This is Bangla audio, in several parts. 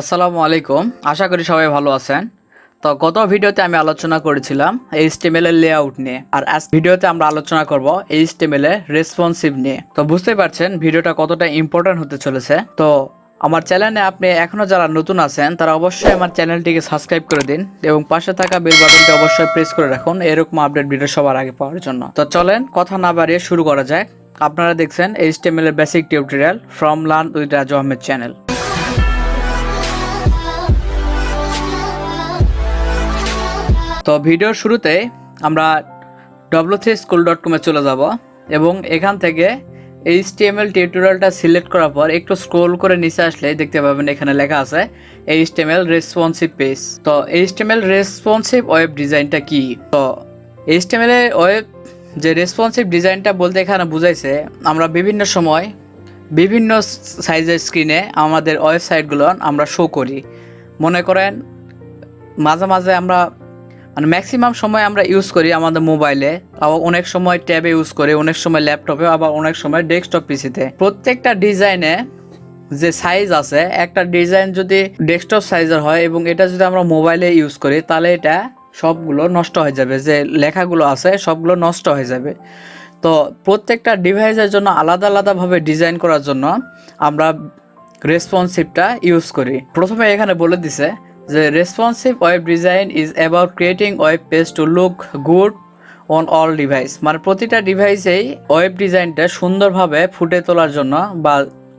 আসসালামু আলাইকুম। আশা করি সবাই ভালো আছেন। তো গত ভিডিওতে আমি আলোচনা করেছিলাম HTML এর লেআউট নিয়ে, আর আজ ভিডিওতে আমরা আলোচনা করব HTML এর রেসপন্সিভ নিয়ে। তো বুঝতে পারছেন ভিডিওটা কতটা ইম্পর্টেন্ট হতে চলেছে। তো আমার চ্যানেলে আপনি এখনো যারা নতুন আছেন তারা অবশ্যই আমার চ্যানেলটিকে সাবস্ক্রাইব করে দিন এবং পাশে থাকা বেল বাটনটি অবশ্যই প্রেস করে রাখুন এরকম আপডেট ভিডিও সবার আগে পাওয়ার জন্য। তো চলেন কথা না বাড়িয়ে শুরু করা যাক। আপনারা দেখছেন HTML এর basic tutorial form learn with Raju Ahmed channel. তো ভিডিওর শুরুতে আমরা W3School.com এ চলে যাব এবং এখান থেকে HTML টিউটোরিয়ালটা সিলেক্ট করার পর একটু স্ক্রল করে নিচে আসলে দেখতে পাবেন এখানে লেখা আছে HTML রেসপন্সিভ পেজ। তো HTML রেসপন্সিভ ওয়েব ডিজাইনটা কি? তো HTML এর ওয়েব যে রেসপন্সিভ ডিজাইনটা বলতে এখানে বুঝাইছে আমরা বিভিন্ন সময় বিভিন্ন সাইজের স্ক্রিনে আমাদের ওয়েবসাইটগুলো আমরা শো করি। মনে করেন মাঝে মাঝে আমরা ম্যাক্সিমাম সময় আমরা ইউজ করি আমাদের মোবাইলে, আবার অনেক সময় ট্যাবে ইউজ করি, অনেক সময় ল্যাপটপে, আবার অনেক সময় ডেস্কটপ পিসিতে। প্রত্যেকটা ডিজাইনে যে সাইজ আছে, একটা ডিজাইন যদি ডেস্কটপ সাইজের হয় এবং এটা যদি আমরা মোবাইলে ইউজ করি তাহলে এটা সবগুলো নষ্ট হয়ে যাবে, যে লেখাগুলো আছে সবগুলো নষ্ট হয়ে যাবে। তো প্রত্যেকটা ডিভাইসের জন্য আলাদা আলাদাভাবে ডিজাইন করার জন্য আমরা রেসপন্সিভটা ইউজ করি। প্রথমে এখানে বলে দিছে যে responsive web design is about creating web page to look good on all device. মানে প্রতিটা ডিভাইসেই ওয়েব ডিজাইনটা সুন্দরভাবে ফুটে তোলার জন্য বা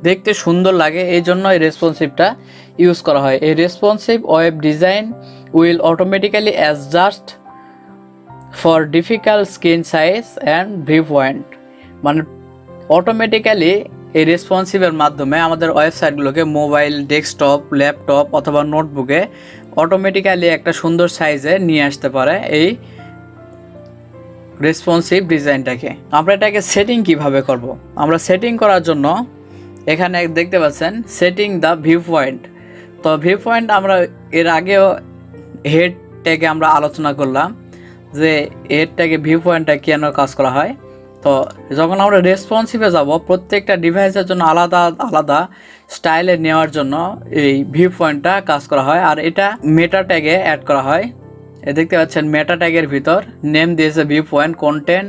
দেখতে সুন্দর লাগে এই জন্য এই রেসপন্সিভটা ইউজ করা হয়। এই responsive web design will automatically adjust for difficult screen size and view point. মানে অটোমেটিক্যালি এই রেসপন্সিভের মাধ্যমে আমাদের ওয়েবসাইটগুলোকে মোবাইল, ডেস্কটপ, ল্যাপটপ অথবা নোটবুকে অটোমেটিক্যালি একটা সুন্দর সাইজে নিয়ে আসতে পারে এই রেসপন্সিভ ডিজাইনটাকে। আমরা এটাকে সেটিং কিভাবে করব? আমরা সেটিং করার জন্য এখানে দেখতে পাচ্ছেন সেটিং দ্য ভিউ পয়েন্ট। তো ভিউ পয়েন্ট আমরা এর আগেও হেড ট্যাগে আমরা আলোচনা করলাম যে হেড ট্যাগে ভিউ পয়েন্টটা কেন কাজ করা হয়। তো যখন আমরা রেসপন্সিভে যাব প্রত্যেকটা ডিভাইসের জন্য আলাদা আলাদা স্টাইলে নেওয়ার জন্য এই ভিউ পয়েন্টটা কাজ করা হয়, আর এটা মেটা ট্যাগে অ্যাড করা হয়। দেখতে পাচ্ছেন মেটা ট্যাগের ভিতর নেম দিয়েছে ভিউ পয়েন্ট, কন্টেন্ট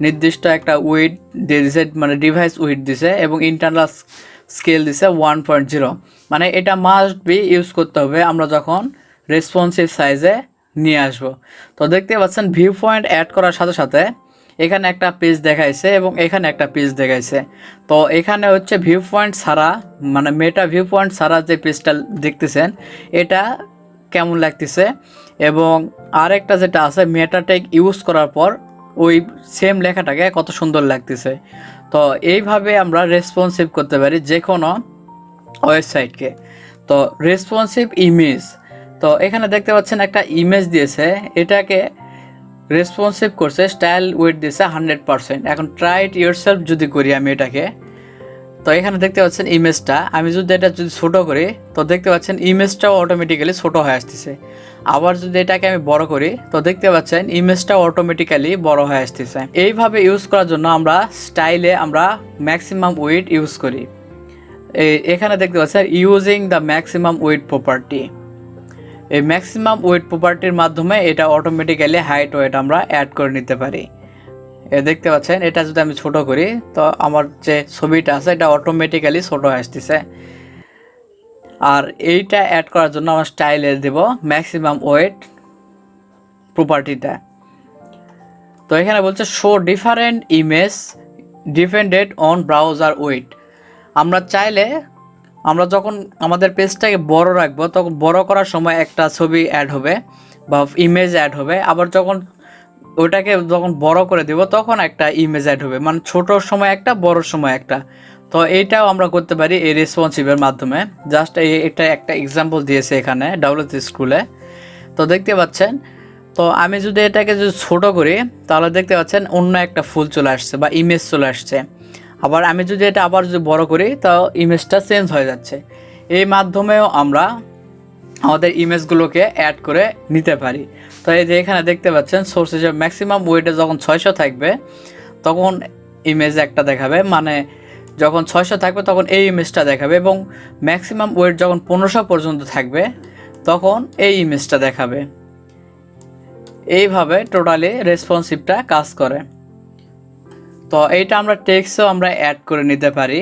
নির্দিষ্ট একটা উইড দিয়ে দিছে, মানে ডিভাইস উইড দিছে, এবং ইন্টারনাল স্কেল দিছে 1.0। মানে এটা মাস্ট বি ইউজ করতে হবে আমরা যখন রেসপন্সিভ সাইজে নিয়ে আসব। তো দেখতে পাচ্ছেন ভিউ পয়েন্ট অ্যাড করার সাথে সাথে এখানে একটা পেজ দেখাইছে এবং এখানে একটা পেজ দেখাইছে। তো এখানে হচ্ছে ভিউ পয়েন্ট ছাড়া, মানে মেটা ভিউ পয়েন্ট ছাড়া যে পেজটা দেখতেছেন এটা কেমন লাগতেছে, এবং আরেকটা যেটা আছে মেটা ট্যাগ ইউজ করার পর ওই সেম লেখাটাকে কত সুন্দর লাগতেছে। তো এইভাবে আমরা রেসপন্সিভ করতে পারি যে কোনো ওয়েবসাইটকে। তো রেসপন্সিভ ইমেজ, তো এখানে দেখতে পাচ্ছেন একটা ইমেজ দিয়েছে, এটাকে রেসপন্সিভ করছে, স্টাইল উইথ দিছে 100%। এখন ট্রাই ইট ইয়োরসেলফ যদি করি আমি এটাকে, তো এখানে দেখতে পাচ্ছেন ইমেজটা, আমি যদি এটা যদি ছোটো করি তো দেখতে পাচ্ছেন ইমেজটাও অটোমেটিক্যালি ছোটো হয়ে আসতেছে। আবার যদি এটাকে আমি বড় করি তো দেখতে পাচ্ছেন ইমেজটাও অটোমেটিক্যালি বড় হয়ে আসতেছে। এইভাবে ইউজ করার জন্য আমরা স্টাইলে আমরা ম্যাক্সিমাম উইড ইউজ করি। এখানে দেখতে পাচ্ছেন using the maximum weed property. এই ম্যাক্সিমাম ওয়েট প্রপার্টির মাধ্যমে এটা অটোমেটিক্যালি হাইট ওয়েট আমরা অ্যাড করে নিতে পারি। দেখতে পাচ্ছেন এটা যদি আমি ছোট করি তো আমার যে ছবিটা আছে এটা অটোমেটিক্যালি ছোট হয়ে আসতেছে। আর এইটা অ্যাড করার জন্য আমার স্টাইলে দেব ম্যাক্সিমাম ওয়েট প্রপার্টিটা। তো এখানে বলছে show different image depended on browser width. আমরা চাইলে আমরা যখন আমাদের পেজটাকে বড় রাখবো তখন বড় করার সময় একটা ছবি অ্যাড হবে বা ইমেজ অ্যাড হবে, আবার যখন ওটাকে যখন বড় করে দেব তখন একটা ইমেজ অ্যাড হবে, মানে ছোটোর সময় একটা, বড়োর সময় একটা। তো এইটাও আমরা করতে পারি এই রেসপন্সিভের মাধ্যমে। জাস্ট এটা একটা এক্সাম্পল দিয়েছে এখানে W3School-এ। তো দেখতে পাচ্ছেন, তো আমি যদি এটাকে যদি ছোটো করি তাহলে দেখতে পাচ্ছেন অন্য একটা ফুল চলে আসছে বা ইমেজ চলে আসছে। আবার আমি যদি এটা আবার যদি বড় করি তাও ইমেজটা চেঞ্জ হয়ে যাচ্ছে। এই মাধ্যমেও আমরা আমাদের ইমেজগুলোকে অ্যাড করে নিতে পারি। তো এই যে এখানে দেখতে পাচ্ছেন সোর্স হিসেবে ম্যাক্সিমাম ওয়েটে যখন 600 থাকবে তখন ইমেজ একটা দেখাবে, মানে যখন 600 থাকবে তখন এই ইমেজটা দেখাবে, এবং ম্যাক্সিমাম ওয়েট যখন 1500 পর্যন্ত থাকবে তখন এই ইমেজটা দেখাবে। এইভাবে টোটালি রেসপন্সিভটা কাজ করে। তো এইটা আমরা টেক্সটও আমরা অ্যাড করে নিতে পারি।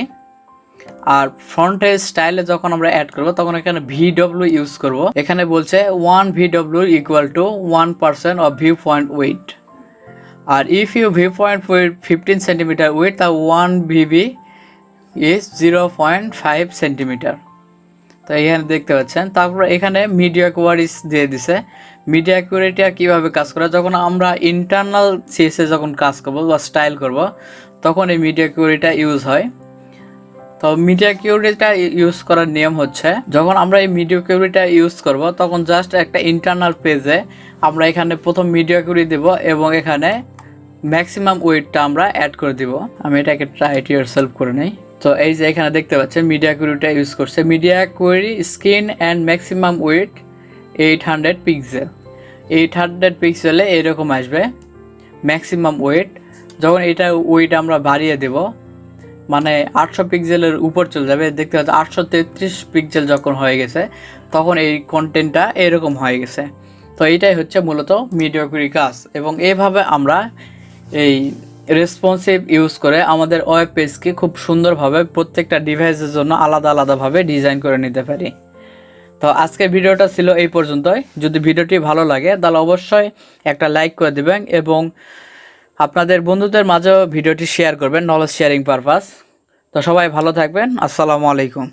আর ফ্রন্টের স্টাইলে যখন আমরা অ্যাড করব তখন এখানে ভিডব্লিউ ইউজ করব। এখানে বলছে 1 VW equal to 1% of viewport width. আর if you viewport width 15 centimetre width, তা 1 VB ইজ 0.5 সেন্টিমিটার। তো এখানে দেখতে পাচ্ছেন। তারপর এখানে মিডিয়া কোয়ারিজ দিয়ে দিছে। মিডিয়া কোয়ারিটা কীভাবে কাজ করে, যখন আমরা ইন্টারনাল সিএসএস যখন কাজ করব বা স্টাইল করব তখন এই মিডিয়া কোয়ারিটা ইউজ হয়। তো মিডিয়া কিউরিটা ইউজ করার নিয়ম হচ্ছে, যখন আমরা এই মিডিয়া কিউরিটা ইউজ করব তখন জাস্ট একটা ইন্টারনাল পেজে আমরা এখানে প্রথম মিডিয়া কিউরি দেব এবং এখানে ম্যাক্সিমাম ওয়েটটা আমরা অ্যাড করে দিব। আমি এটাকে ট্রাই ইট ইয়োরসেলফ করে নেই। তো এই যে এখানে দেখতে পাচ্ছেন মিডিয়া কিউরিটা ইউজ করছে। Media query screen and maximum width 800 pixel. 800 পিক্সেলে এরকম আসবে ম্যাক্সিমাম ওয়েট। যখন এটা ওয়েট আমরা বাড়িয়ে দেব, মানে 800 পিক্সেলের উপর চলে যাবে, দেখতে পাচ্ছি 833 পিক্সেল যখন হয়ে গেছে তখন এই কন্টেন্টটা এরকম হয়ে গেছে। তো এইটাই হচ্ছে মূলত মিডিয়া কোয়েরি কাজ। এবং এইভাবে আমরা এই রেসপন্সিভ ইউজ করে আমাদের ওয়েব পেজকে খুব সুন্দরভাবে প্রত্যেকটা ডিভাইসের জন্য আলাদা আলাদাভাবে ডিজাইন করে নিতে পারি। তো আজকের ভিডিওটা ছিল এই পর্যন্তই। যদি ভিডিওটি ভালো লাগে তাহলে অবশ্যই একটা লাইক করে দেবেন এবং আপনাদের বন্ধুদের মাঝেও ভিডিওটি শেয়ার করবেন, নলেজ শেয়ারিং পারপাস। তো সবাই ভালো থাকবেন। আসসালামু আলাইকুম।